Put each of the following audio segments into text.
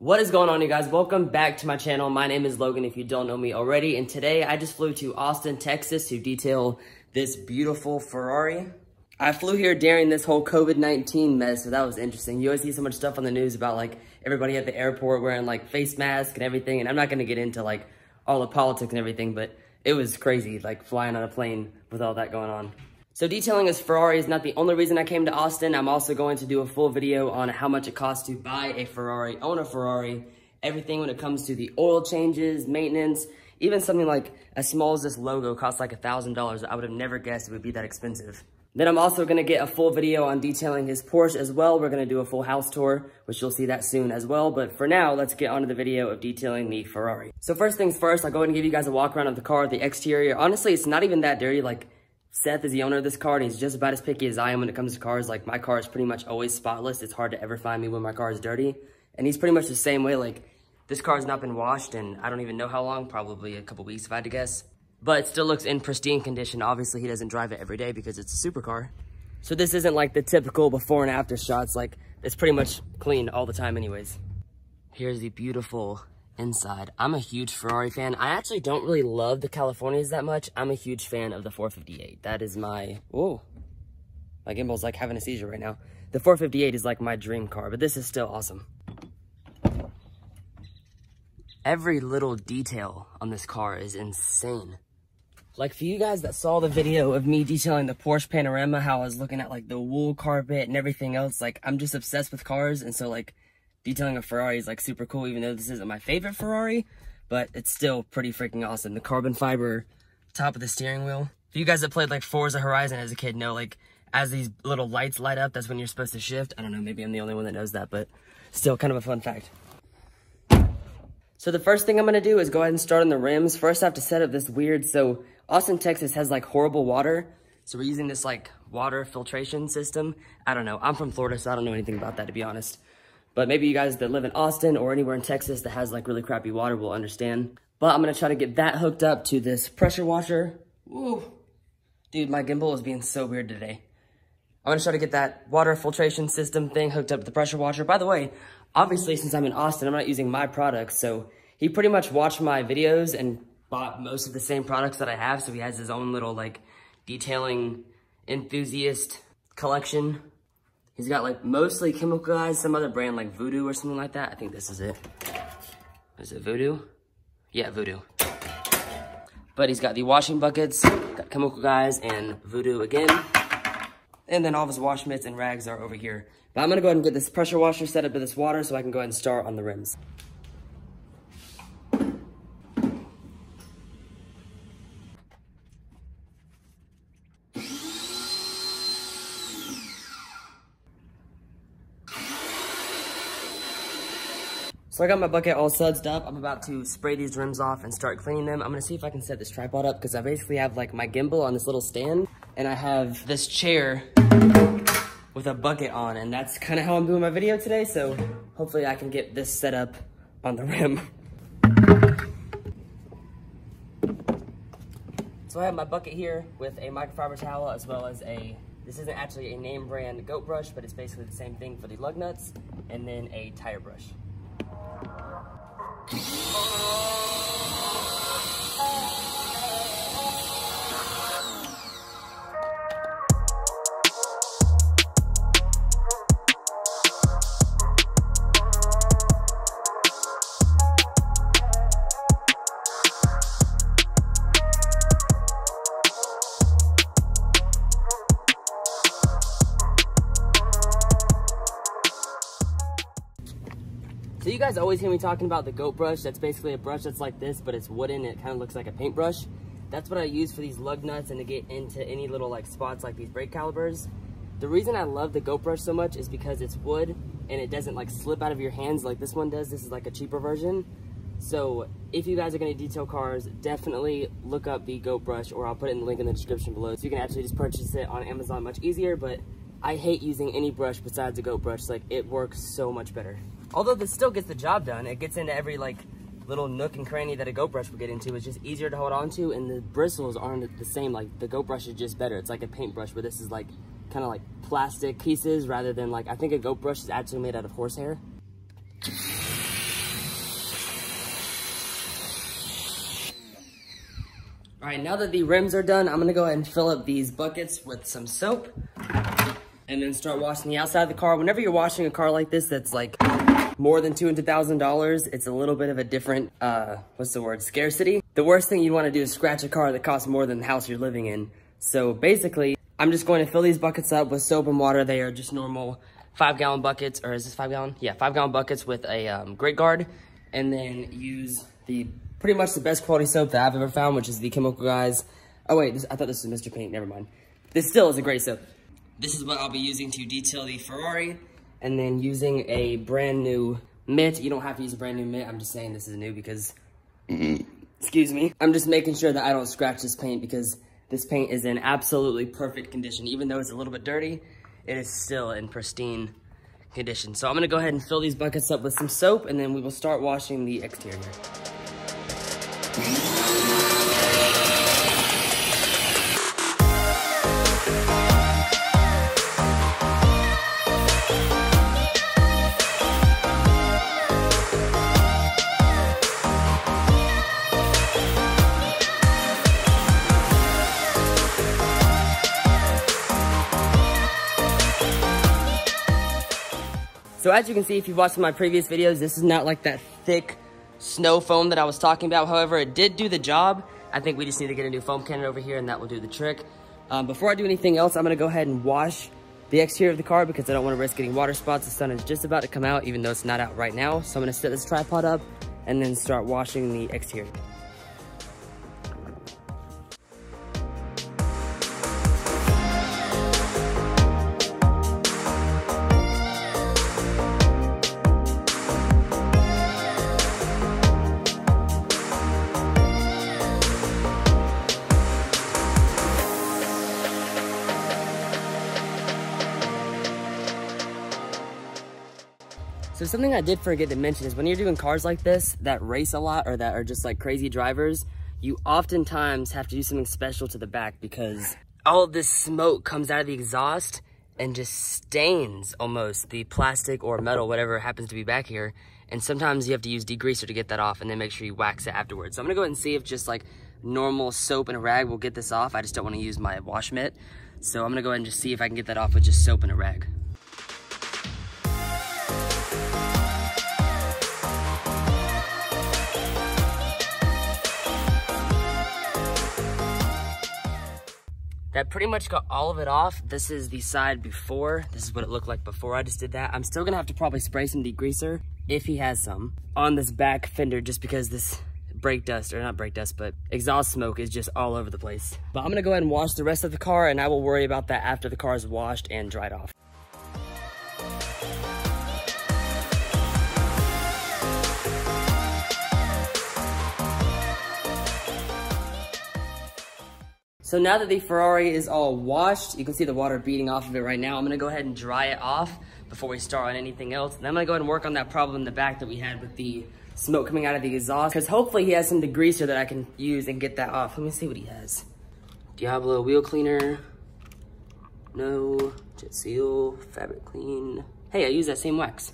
What is going on, you guys? Welcome back to my channel. My name is Logan if you don't know me already, and today I just flew to Austin, Texas to detail this beautiful Ferrari. I flew here during this whole COVID-19 mess, so that was interesting. You always see so much stuff on the news about like everybody at the airport wearing like face masks and everything, and I'm not gonna get into like all the politics and everything, but it was crazy like flying on a plane with all that going on. So detailing this Ferrari is not the only reason I came to Austin. I'm also going to do a full video on how much it costs to buy a Ferrari, own a Ferrari, everything when it comes to the oil changes, maintenance, even something like as small as this logo costs like $1,000. I would have never guessed it would be that expensive. Then I'm also gonna get a full video on detailing his Porsche as well. We're gonna do a full house tour, which you'll see that soon as well. But for now, let's get onto the video of detailing the Ferrari. So first things first, I'll go ahead and give you guys a walk around of the car, the exterior. Honestly, it's not even that dirty. Like, Seth is the owner of this car, and he's just about as picky as I am when it comes to cars. Like, my car is pretty much always spotless. It's hard to ever find me when my car is dirty. And he's pretty much the same way. Like, this car's not been washed in I don't even know how long, probably a couple weeks if I had to guess. But it still looks in pristine condition. Obviously, he doesn't drive it every day because it's a supercar. So this isn't like the typical before and after shots. Like, it's pretty much clean all the time anyways. Here's the beautiful inside. I'm a huge Ferrari fan. I actually don't really love the Californias that much. I'm a huge fan of the 458. That is my, whoa, my gimbal's like having a seizure right now. The 458 is like my dream car, but this is still awesome. Every little detail on this car is insane. Like, for you guys that saw the video of me detailing the Porsche Panorama, how I was looking at like the wool carpet and everything else, like I'm just obsessed with cars, and so like detailing a Ferrari is like super cool, even though this isn't my favorite Ferrari, but it's still pretty freaking awesome. The carbon fiber top of the steering wheel. For you guys that played like Forza Horizon as a kid know, like as these little lights light up, that's when you're supposed to shift. I don't know, maybe I'm the only one that knows that, but still kind of a fun fact. So the first thing I'm gonna do is go ahead and start on the rims. First I have to set up this weird, so Austin, Texas has like horrible water. So we're using this like water filtration system. I don't know, I'm from Florida, so I don't know anything about that, to be honest. But maybe you guys that live in Austin or anywhere in Texas that has like really crappy water will understand. But I'm gonna try to get that hooked up to this pressure washer. Woo. Dude, my gimbal is being so weird today. I'm gonna try to get that water filtration system thing hooked up to the pressure washer. By the way, obviously since I'm in Austin, I'm not using my products. So he pretty much watched my videos and bought most of the same products that I have. So he has his own little like detailing enthusiast collection. He's got like mostly chemical guys, some other brand like Voodoo or something like that. I think this is it. Is it Voodoo? Yeah, Voodoo. But he's got the washing buckets, got chemical guys and Voodoo again. And then all of his wash mitts and rags are over here. But I'm gonna go ahead and get this pressure washer set up to this water so I can go ahead and start on the rims. So I got my bucket all sudsed up. I'm about to spray these rims off and start cleaning them. I'm gonna see if I can set this tripod up because I basically have like my gimbal on this little stand and I have this chair with a bucket on, and that's kind of how I'm doing my video today. So hopefully I can get this set up on the rim. So I have my bucket here with a microfiber towel as well as this isn't actually a name brand goat brush, but it's basically the same thing for the lug nuts, and then a tire brush. So you guys always hear me talking about the goat brush. That's basically a brush that's like this, but it's wooden. It kind of looks like a paintbrush. That's what I use for these lug nuts and to get into any little like spots like these brake calipers. The reason I love the goat brush so much is because it's wood and it doesn't like slip out of your hands like this one does. This is like a cheaper version. So if you guys are gonna detail cars, definitely look up the goat brush, or I'll put it in the link in the description below. So you can actually just purchase it on Amazon much easier, but I hate using any brush besides the goat brush. Like, it works so much better. Although this still gets the job done, it gets into every like little nook and cranny that a goat brush would get into. It's just easier to hold on to, and the bristles aren't the same. Like, the goat brush is just better. It's like a paintbrush, but this is like kind of like plastic pieces rather than like, I think a goat brush is actually made out of horsehair. All right, now that the rims are done, I'm gonna go ahead and fill up these buckets with some soap and then start washing the outside of the car. Whenever you're washing a car like this that's like more than $200,000, it's a little bit of a different, scarcity. The worst thing you wanna do is scratch a car that costs more than the house you're living in. So basically, I'm just going to fill these buckets up with soap and water. They are just normal 5-gallon buckets, or is this 5-gallon? Yeah, 5-gallon buckets with a grit guard, and then use pretty much the best quality soap that I've ever found, which is the Chemical Guys. Oh wait, I thought this was Mr. Paint, never mind. This still is a great soap. This is what I'll be using to detail the Ferrari, and then using a brand new mitt. You don't have to use a brand new mitt, I'm just saying this is new because, excuse me. I'm just making sure that I don't scratch this paint because this paint is in absolutely perfect condition. Even though it's a little bit dirty, it is still in pristine condition. So I'm gonna go ahead and fill these buckets up with some soap, and then we will start washing the exterior. So as you can see, if you've watched my previous videos, this is not like that thick snow foam that I was talking about. However, it did do the job. I think we just need to get a new foam cannon over here and that will do the trick. Before I do anything else, I'm gonna go ahead and wash the exterior of the car because I don't wanna risk getting water spots. The sun is just about to come out, even though it's not out right now. So I'm gonna set this tripod up and then start washing the exterior. So something I did forget to mention is when you're doing cars like this that race a lot or that are just like crazy drivers, you oftentimes have to do something special to the back because all of this smoke comes out of the exhaust and just stains almost the plastic or metal, whatever happens to be back here. And sometimes you have to use degreaser to get that off and then make sure you wax it afterwards. So I'm gonna go ahead and see if just like normal soap and a rag will get this off. I just don't wanna use my wash mitt. So I'm gonna go ahead and just see if I can get that off with just soap and a rag. That pretty much got all of it off. This is the side before. This is what it looked like before I just did that. I'm still gonna have to probably spray some degreaser, if he has some, on this back fender just because this brake dust, or not brake dust, but exhaust smoke is just all over the place. But I'm gonna go ahead and wash the rest of the car and I will worry about that after the car is washed and dried off. So now that the Ferrari is all washed, you can see the water beating off of it right now. I'm gonna go ahead and dry it off before we start on anything else. And I'm gonna go ahead and work on that problem in the back that we had with the smoke coming out of the exhaust, because hopefully he has some degreaser that I can use and get that off. Let me see what he has. Diablo wheel cleaner. No. Jet seal. Fabric clean. Hey, I use that same wax.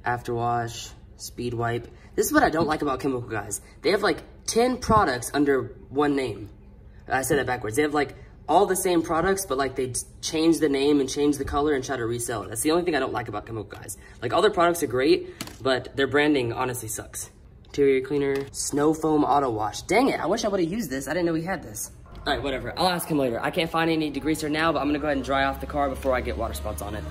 Afterwash. Speed wipe. This is what I don't like about Chemical Guys. They have like 10 products under one name. I said that backwards. They have like all the same products, but like they change the name and change the color and try to resell it. That's the only thing I don't like about Chemical Guys. Like all their products are great, but their branding honestly sucks. Interior cleaner, snow foam auto wash. Dang it, I wish I would have used this. I didn't know we had this. All right, whatever. I'll ask him later. I can't find any degreaser now, but I'm gonna go ahead and dry off the car before I get water spots on it.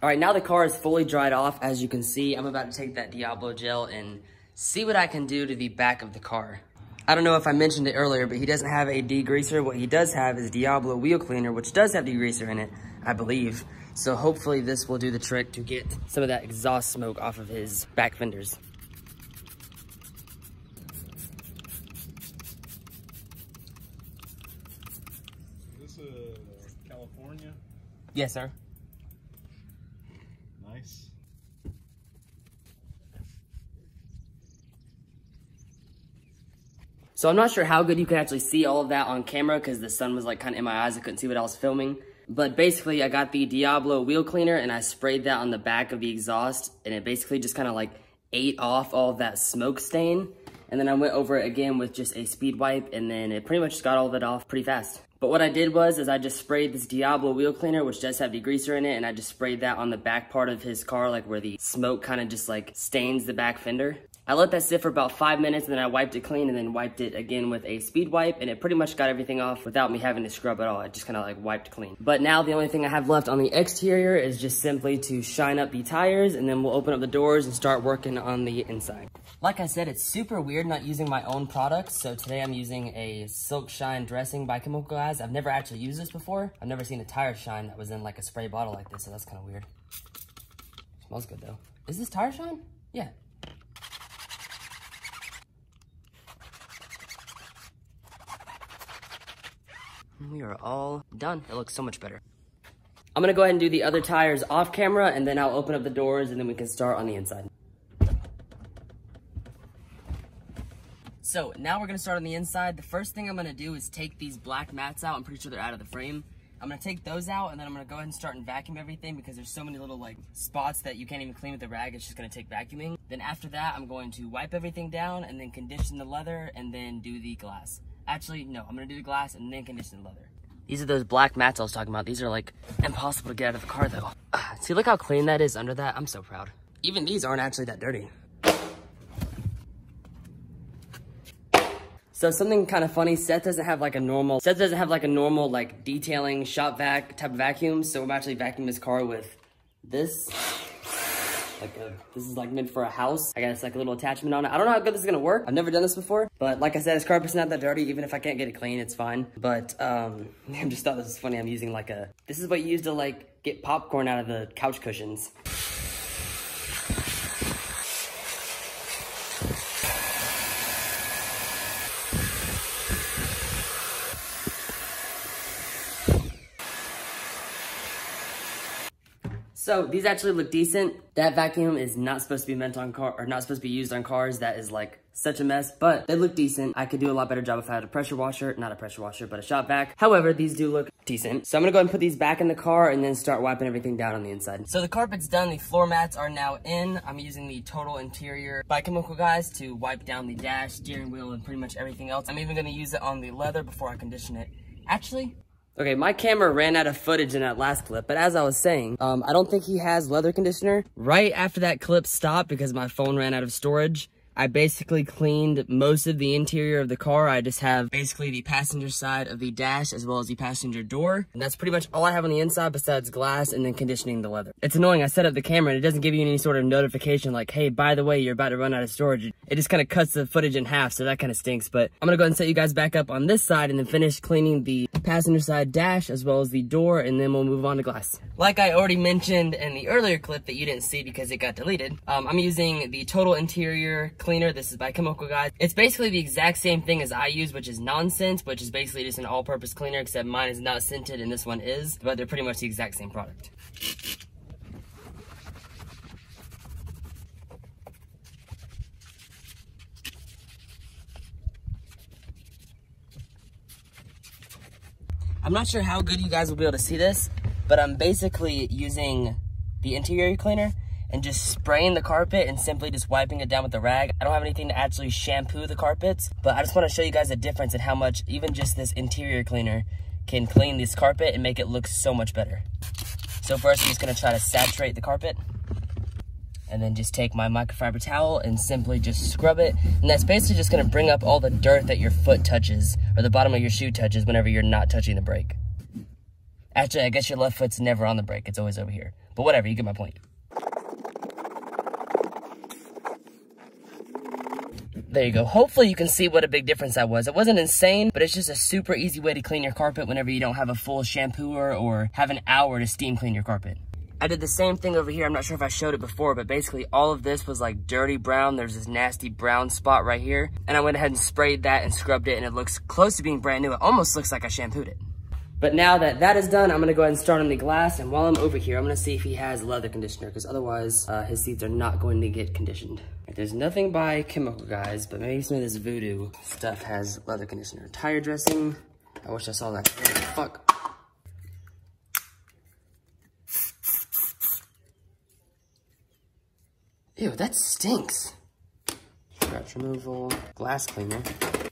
All right, now the car is fully dried off. As you can see, I'm about to take that Diablo gel and see what I can do to the back of the car. I don't know if I mentioned it earlier, but he doesn't have a degreaser. What he does have is Diablo wheel cleaner, which does have degreaser in it, I believe. So hopefully this will do the trick to get some of that exhaust smoke off of his back fenders. Is this California? Yes, sir. Nice. So I'm not sure how good you could actually see all of that on camera because the sun was like kind of in my eyes. I couldn't see what I was filming. But basically, I got the Diablo wheel cleaner and I sprayed that on the back of the exhaust, and it basically just kind of like ate off all of that smoke stain. And then I went over it again with just a speed wipe, and then it pretty much just got all of it off pretty fast. But what I did was I just sprayed this Diablo wheel cleaner, which does have degreaser in it, and I just sprayed that on the back part of his car, like where the smoke kind of just like stains the back fender. I let that sit for about 5 minutes, and then I wiped it clean, and then wiped it again with a speed wipe, and it pretty much got everything off without me having to scrub at all. It just kind of like wiped clean. But now the only thing I have left on the exterior is just simply to shine up the tires, and then we'll open up the doors and start working on the inside. Like I said, it's super weird not using my own products, so today I'm using a Silk Shine dressing by Chemical Guys. I've never actually used this before. I've never seen a tire shine that was in like a spray bottle like this, so that's kind of weird. Smells good though. Is this tire shine? Yeah. We are all done. It looks so much better. I'm gonna go ahead and do the other tires off camera, and then I'll open up the doors, and then we can start on the inside. So now we're gonna start on the inside. The first thing I'm gonna do is take these black mats out. I'm pretty sure they're out of the frame. I'm gonna take those out, and then I'm gonna go ahead and start and vacuum everything, because there's so many little like spots that you can't even clean with the rag. It's just gonna take vacuuming. Then after that, I'm going to wipe everything down, and then condition the leather, and then do the glass. Actually, no, I'm gonna do the glass and then condition the leather. These are those black mats I was talking about. These are like impossible to get out of the car though. See, look how clean that is under that. I'm so proud. Even these aren't actually that dirty. So something kind of funny, Seth doesn't have like a normal like detailing shop vac type of vacuum. So I'm actually vacuuming his car with this. This is like meant for a house. I got this like a little attachment on it. I don't know how good this is gonna work. I've never done this before, but like I said, his carpet's not that dirty. Even if I can't get it clean, it's fine. But I just thought this was funny. I'm using like this is what you use to like get popcorn out of the couch cushions. So these actually look decent. That vacuum is not supposed to be meant on not supposed to be used on cars. That is like such a mess, but they look decent. I could do a lot better job if I had a pressure washer, not a pressure washer, but a shop vac. However, these do look decent. So I'm gonna go ahead and put these back in the car and then start wiping everything down on the inside. So the carpet's done, the floor mats are now in. I'm using the Total Interior by Chemical Guys to wipe down the dash, steering wheel, and pretty much everything else. I'm even gonna use it on the leather before I condition it. Actually, okay, my camera ran out of footage in that last clip, but as I was saying, I don't think he has leather conditioner. Right after that clip stopped because my phone ran out of storage, I basically cleaned most of the interior of the car. I just have basically the passenger side of the dash as well as the passenger door. And that's pretty much all I have on the inside besides glass and then conditioning the leather. It's annoying, I set up the camera and it doesn't give you any sort of notification like, hey, by the way, you're about to run out of storage. It just kind of cuts the footage in half, so that kind of stinks. But I'm gonna go ahead and set you guys back up on this side and then finish cleaning the passenger side dash as well as the door, and then we'll move on to glass. Like I already mentioned in the earlier clip that you didn't see because it got deleted, I'm using the Total Interior Cleaner. This is by Chemical Guys. It's basically the exact same thing as I use, which is Nonsense, which is basically just an all-purpose cleaner, except mine is not scented and this one is, but they're pretty much the exact same product. I'm not sure how good you guys will be able to see this, but I'm basically using the interior cleaner and just spraying the carpet and simply just wiping it down with the rag. I don't have anything to actually shampoo the carpets, but I just want to show you guys the difference in how much even just this interior cleaner can clean this carpet and make it look so much better. So first I'm just going to try to saturate the carpet and then just take my microfiber towel and simply just scrub it. And that's basically just going to bring up all the dirt that your foot touches or the bottom of your shoe touches whenever you're not touching the brake. Actually, I guess your left foot's never on the brake. It's always over here. But whatever, you get my point. There you go. Hopefully you can see what a big difference that was. It wasn't insane, but it's just a super easy way to clean your carpet whenever you don't have a full shampooer or have an hour to steam clean your carpet. I did the same thing over here. I'm not sure if I showed it before, but basically all of this was like dirty brown. There's this nasty brown spot right here. And I went ahead and sprayed that and scrubbed it, and it looks close to being brand new. It almost looks like I shampooed it. But now that that is done, I'm gonna go ahead and start on the glass. And while I'm over here, I'm gonna see if he has leather conditioner, because otherwise his seats are not going to get conditioned. There's nothing by Chemical Guys, but maybe some of this voodoo stuff has leather conditioner. Tire dressing. I wish I saw that. Fuck. Ew, that stinks. Scratch removal, glass cleaner.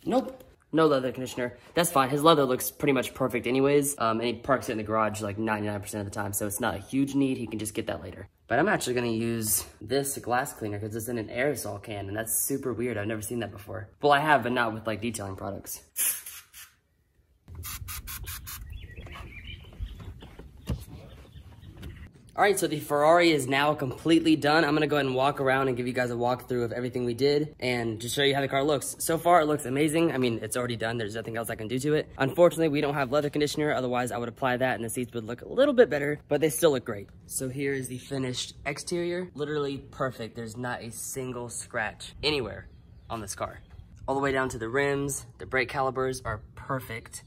Nope. No leather conditioner. That's fine. His leather looks pretty much perfect anyways. And he parks it in the garage like 99% of the time. So it's not a huge need. He can just get that later. But I'm actually going to use this glass cleaner because it's in an aerosol can. And that's super weird. I've never seen that before. Well, I have, but not with like detailing products. All right, so the Ferrari is now completely done. I'm gonna go ahead and walk around and give you guys a walkthrough of everything we did and just show you how the car looks. So far, it looks amazing. I mean, it's already done. There's nothing else I can do to it. Unfortunately, we don't have leather conditioner. Otherwise, I would apply that and the seats would look a little bit better, but they still look great. So here is the finished exterior. Literally perfect. There's not a single scratch anywhere on this car. All the way down to the rims. The brake calipers are perfect.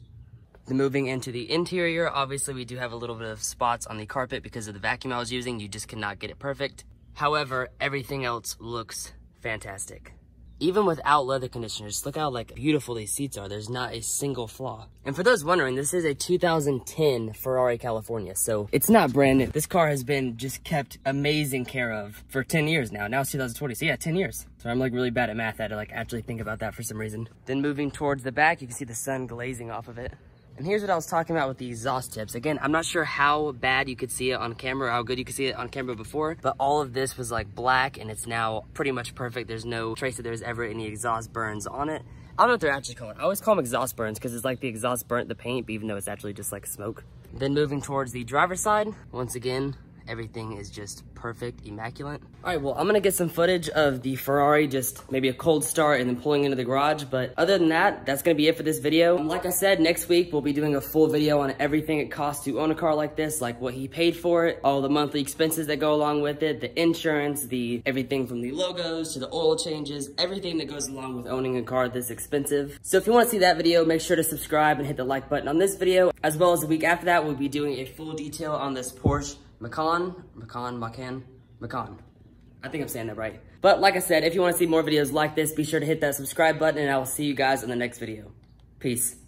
Moving into the interior, obviously we do have a little bit of spots on the carpet because of the vacuum I was using. You just cannot get it perfect. However, everything else looks fantastic. Even without leather conditioners, look how like beautiful these seats are. There's not a single flaw. And for those wondering, this is a 2010 Ferrari California, so it's not brand new. This car has been just kept amazing care of for 10 years now. Now it's 2020, so yeah, 10 years. So I'm like really bad at math. I had to like actually think about that for some reason. Then moving towards the back, you can see the sun glazing off of it. And here's what I was talking about with the exhaust tips. Again, I'm not sure how bad you could see it on camera or how good you could see it on camera before, but all of this was like black and it's now pretty much perfect. There's no trace that there's ever any exhaust burns on it. I don't know what they're actually called. I always call them exhaust burns because it's like the exhaust burnt the paint, but even though it's actually just like smoke. Then moving towards the driver's side, once again, everything is just perfect, immaculate. All right, well, I'm gonna get some footage of the Ferrari, just maybe a cold start and then pulling into the garage. But other than that, that's gonna be it for this video. Like I said, next week, we'll be doing a full video on everything it costs to own a car like this, like what he paid for it, all the monthly expenses that go along with it, the insurance, everything from the logos to the oil changes, everything that goes along with owning a car this expensive. So if you wanna see that video, make sure to subscribe and hit the like button on this video, as well as the week after that, we'll be doing a full detail on this Porsche Macan. I think I'm saying that right. But like I said, if you want to see more videos like this, be sure to hit that subscribe button and I will see you guys in the next video. Peace.